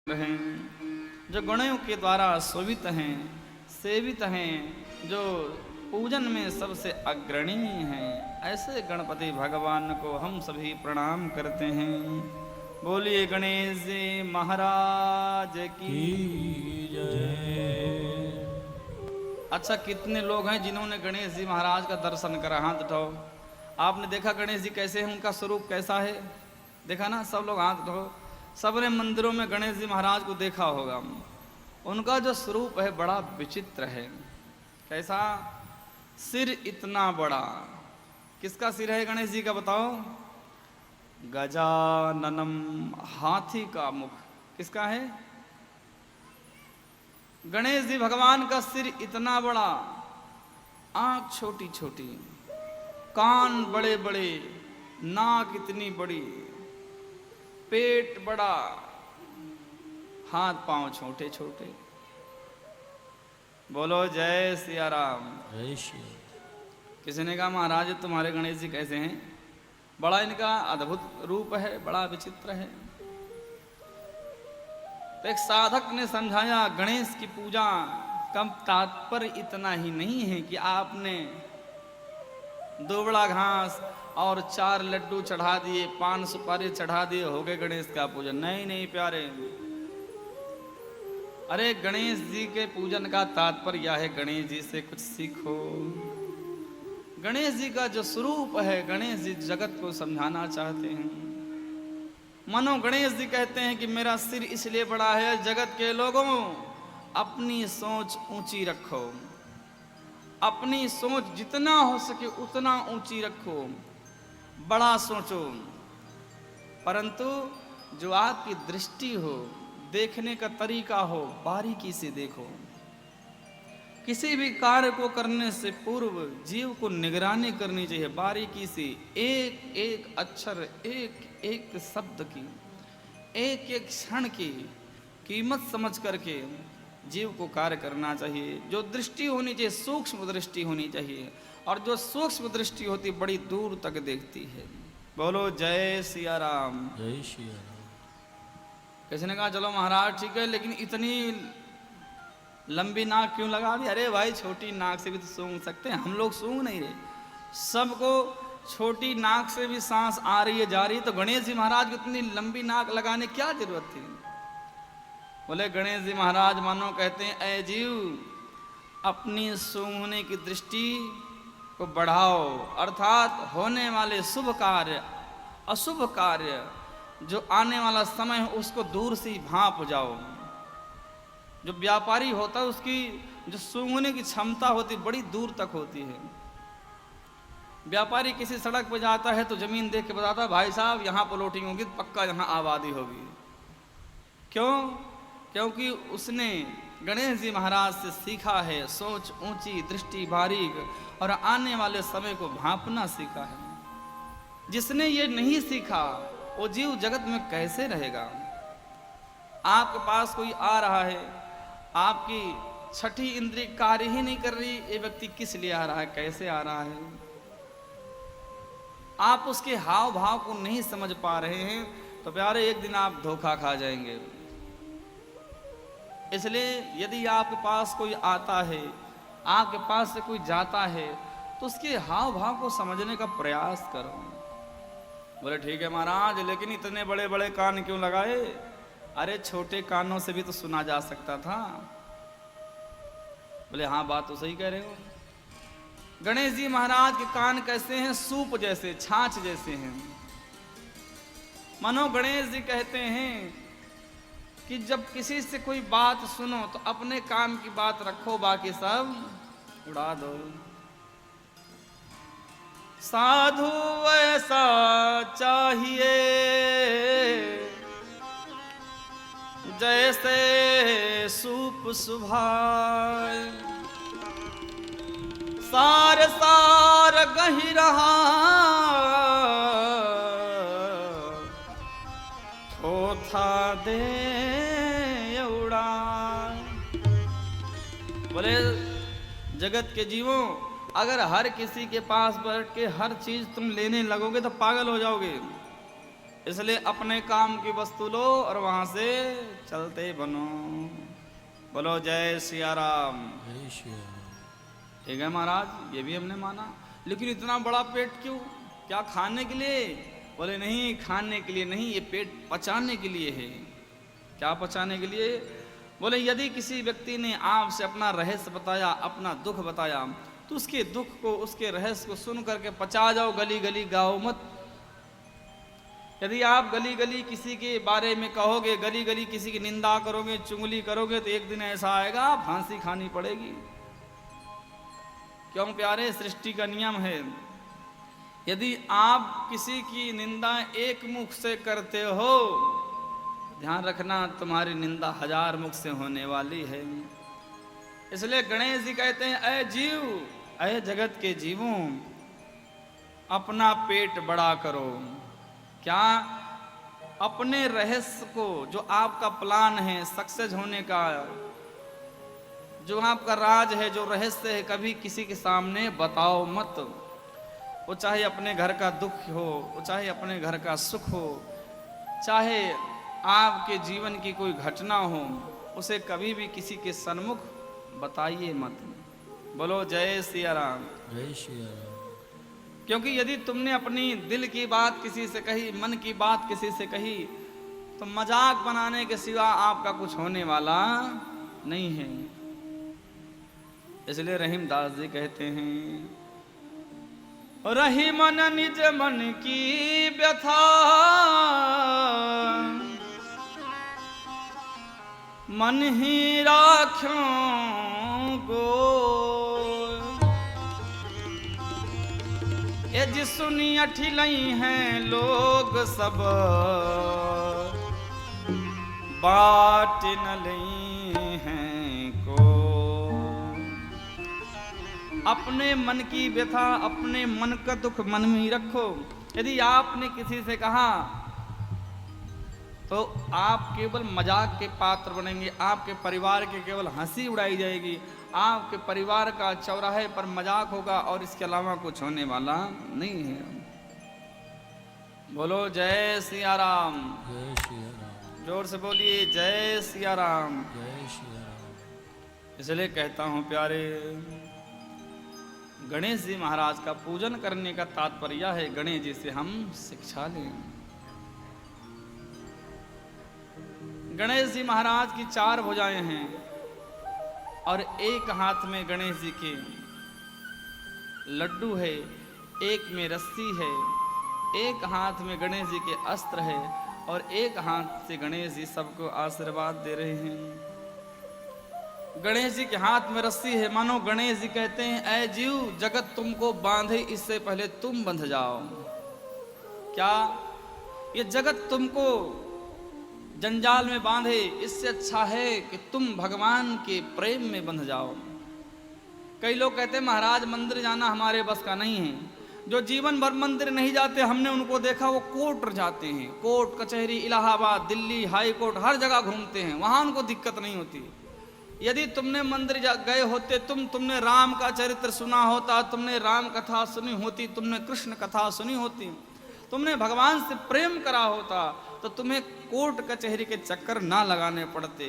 हैं, जो गुणों के द्वारा शोभित हैं, सेवित हैं, जो पूजन में सबसे अग्रणी हैं, ऐसे गणपति भगवान को हम सभी प्रणाम करते हैं। बोलिए गणेश जी महाराज की जय। अच्छा, कितने लोग हैं जिन्होंने गणेश जी महाराज का दर्शन करा? हाथ उठाओ। आपने देखा गणेश जी कैसे हैं, उनका स्वरूप कैसा है? देखा ना? सब लोग हाथ उठाओ। सबने मंदिरों में गणेश जी महाराज को देखा होगा। उनका जो स्वरूप है बड़ा विचित्र है। कैसा? सिर इतना बड़ा। किसका सिर है गणेश जी का बताओ? गजाननम, हाथी का मुख। किसका है? गणेश जी भगवान का सिर इतना बड़ा, आंख छोटी छोटी, कान बड़े बड़े, नाक इतनी बड़ी, पेट बड़ा, हाथ पांव छोटे छोटे। बोलो जय सिया राम। जय श्री। किसी ने कहा महाराज तुम्हारे गणेश जी कैसे हैं? बड़ा इनका अद्भुत रूप है, बड़ा विचित्र है। तो एक साधक ने समझाया गणेश की पूजा का तात्पर्य इतना ही नहीं है कि आपने दुबड़ा घास और 4 लड्डू चढ़ा दिए, 5 सुपारी चढ़ा दिए, हो गए गणेश का पूजन। नहीं नहीं प्यारे, अरे गणेश जी के पूजन का तात्पर्य यह है गणेश जी से कुछ सीखो। गणेश जी का जो स्वरूप है, गणेश जी जगत को समझाना चाहते हैं। मानो गणेश जी कहते हैं कि मेरा सिर इसलिए बड़ा है, जगत के लोगों अपनी सोच ऊंची रखो, अपनी सोच जितना हो सके उतना ऊंची रखो, बड़ा सोचो, परंतु जो आपकी दृष्टि हो, देखने का तरीका हो, बारीकी से देखो। किसी भी कार्य को करने से पूर्व जीव को निगरानी करनी चाहिए बारीकी से। एक एक अक्षर, एक एक शब्द की, एक एक क्षण की कीमत समझ करके जीव को कार्य करना चाहिए। जो दृष्टि होनी चाहिए सूक्ष्म दृष्टि होनी चाहिए, और जो सूक्ष्म दृष्टि होती बड़ी दूर तक देखती है। बोलो जय सिया राम। जय श्री राम। किसी ने कहा चलो महाराज ठीक है, लेकिन इतनी लंबी नाक क्यों लगा दी? अरे भाई छोटी नाक से भी तो सूंघ सकते हैं, हम लोग सूंघ नहीं रहे। सबको छोटी नाक से भी सांस आ रही है जा रही है, तो गणेश जी महाराज को इतनी लंबी नाक लगाने क्या जरूरत थी? बोले गणेश जी महाराज मानो कहते हैं ऐ जीव, अपनी सूंघने की दृष्टि को बढ़ाओ, अर्थात होने वाले शुभ कार्य, अशुभ कार्य, जो आने वाला समय हो उसको दूर से भांप जाओ। जो व्यापारी होता है उसकी जो सूंघने की क्षमता होती बड़ी दूर तक होती है। व्यापारी किसी सड़क पर जाता है तो जमीन देख के बताता है भाई साहब यहाँ प्लॉटिंग होगी, पक्का यहाँ आबादी होगी। क्यों? क्योंकि उसने गणेश जी महाराज से सीखा है सोच ऊंची, दृष्टि बारीक, और आने वाले समय को भांपना सीखा है। जिसने ये नहीं सीखा वो जीव जगत में कैसे रहेगा? आपके पास कोई आ रहा है, आपकी छठी इंद्रिय कार्य ही नहीं कर रही, ये व्यक्ति किस लिए आ रहा है, कैसे आ रहा है? आप उसके हाव भाव को नहीं समझ पा रहे हैं, तो प्यारे एक दिन आप धोखा खा जाएंगे। इसलिए यदि आपके पास कोई आता है, आपके पास से कोई जाता है, तो उसके हाव भाव को समझने का प्रयास करो। बोले ठीक है महाराज, लेकिन इतने बड़े बड़े कान क्यों लगाए? अरे छोटे कानों से भी तो सुना जा सकता था। बोले हाँ बात तो सही कह रहे हो। गणेश जी महाराज के कान कैसे हैं? सूप जैसे, छाछ जैसे हैं। मानो गणेश जी कहते हैं कि जब किसी से कोई बात सुनो तो अपने काम की बात रखो, बाकी सब उड़ा दो। साधु ऐसा चाहिए जैसे सूप सुभाए, सार सार गही रहा थोथा दे उड़ा। बोले जगत के जीवों, अगर हर किसी के पास बैठ के हर चीज तुम लेने लगोगे तो पागल हो जाओगे। इसलिए अपने काम की वस्तु लो और वहां से चलते बनो। बोलो जय सिया राम। जय श्री राम। ठीक है महाराज, ये भी हमने माना, लेकिन इतना बड़ा पेट क्यों? क्या खाने के लिए? बोले नहीं, खाने के लिए नहीं, ये पेट पचाने के लिए है। क्या पचाने के लिए? बोले यदि किसी व्यक्ति ने आपसे अपना रहस्य बताया, अपना दुख बताया, तो उसके दुख को, उसके रहस्य को सुन करके पचा जाओ, गली गली गाओ मत। यदि आप गली गली किसी के बारे में कहोगे, गली गली किसी की निंदा करोगे, चुगली करोगे, तो एक दिन ऐसा आएगा फांसी खानी पड़ेगी। क्यों प्यारे? सृष्टि का नियम है, यदि आप किसी की निंदा एक मुख से करते हो, ध्यान रखना तुम्हारी निंदा 1000 मुख से होने वाली है। इसलिए गणेश जी कहते हैं, ऐ जीव, ऐ जगत के जीवों, अपना पेट बड़ा करो। क्या? अपने रहस्य को, जो आपका प्लान है सक्सेस होने का, जो आपका राज है, जो रहस्य है, कभी किसी के सामने बताओ मत। वो चाहे अपने घर का दुख हो, वो चाहे अपने घर का सुख हो, चाहे आपके जीवन की कोई घटना हो, उसे कभी भी किसी के सन्मुख बताइए मत। बोलो जय सिया राम। जय श्री राम। क्योंकि यदि तुमने अपनी दिल की बात किसी से कही, मन की बात किसी से कही, तो मजाक बनाने के सिवा आपका कुछ होने वाला नहीं है। इसलिए रहीमदास जी कहते हैं, रही मन निज मन की व्यथा, मन ही राख्यों गो। ये जी सुनी अठिलई हैं लोग सब, बाट न लई हैं को। अपने मन की व्यथा, अपने मन का दुख मन में ही रखो। यदि आपने किसी से कहा तो आप केवल मजाक के पात्र बनेंगे, आपके परिवार के केवल हंसी उड़ाई जाएगी, आपके परिवार का चौराहे पर मजाक होगा, और इसके अलावा कुछ होने वाला नहीं है। बोलो जय सिया राम। जय श्री राम। जोर से बोलिए जय सिया राम। जय श्री राम। इसलिए कहता हूं प्यारे, गणेश जी महाराज का पूजन करने का तात्पर्य है, गणेश जी से हम शिक्षा लें। गणेश जी महाराज की 4 भुजाएं हैं, और एक हाथ में गणेश जी के लड्डू है, एक में रस्सी है, एक हाथ में गणेश जी के अस्त्र है, और एक हाथ से गणेश जी सबको आशीर्वाद दे रहे हैं। गणेश जी के हाथ में रस्सी है, मानो गणेश जी कहते हैं, ऐ जीव, जगत तुमको बांधे इससे पहले तुम बंध जाओ। क्या? ये जगत तुमको जंजाल में बांधे, इससे अच्छा है कि तुम भगवान के प्रेम में बंध जाओ। कई लोग कहते हैं महाराज मंदिर जाना हमारे बस का नहीं है। जो जीवन भर मंदिर नहीं जाते, हमने उनको देखा, वो कोर्ट जाते हैं, कोर्ट कचहरी, इलाहाबाद, दिल्ली, हाई कोर्ट, हर जगह घूमते हैं, वहां उनको दिक्कत नहीं होती। यदि तुमने मंदिर गए होते, तुमने राम का चरित्र सुना होता, तुमने राम कथा सुनी होती, तुमने कृष्ण कथा सुनी होती, तुमने भगवान से प्रेम करा होता, तो तुम्हें कोर्ट कचहरी के चक्कर ना लगाने पड़ते।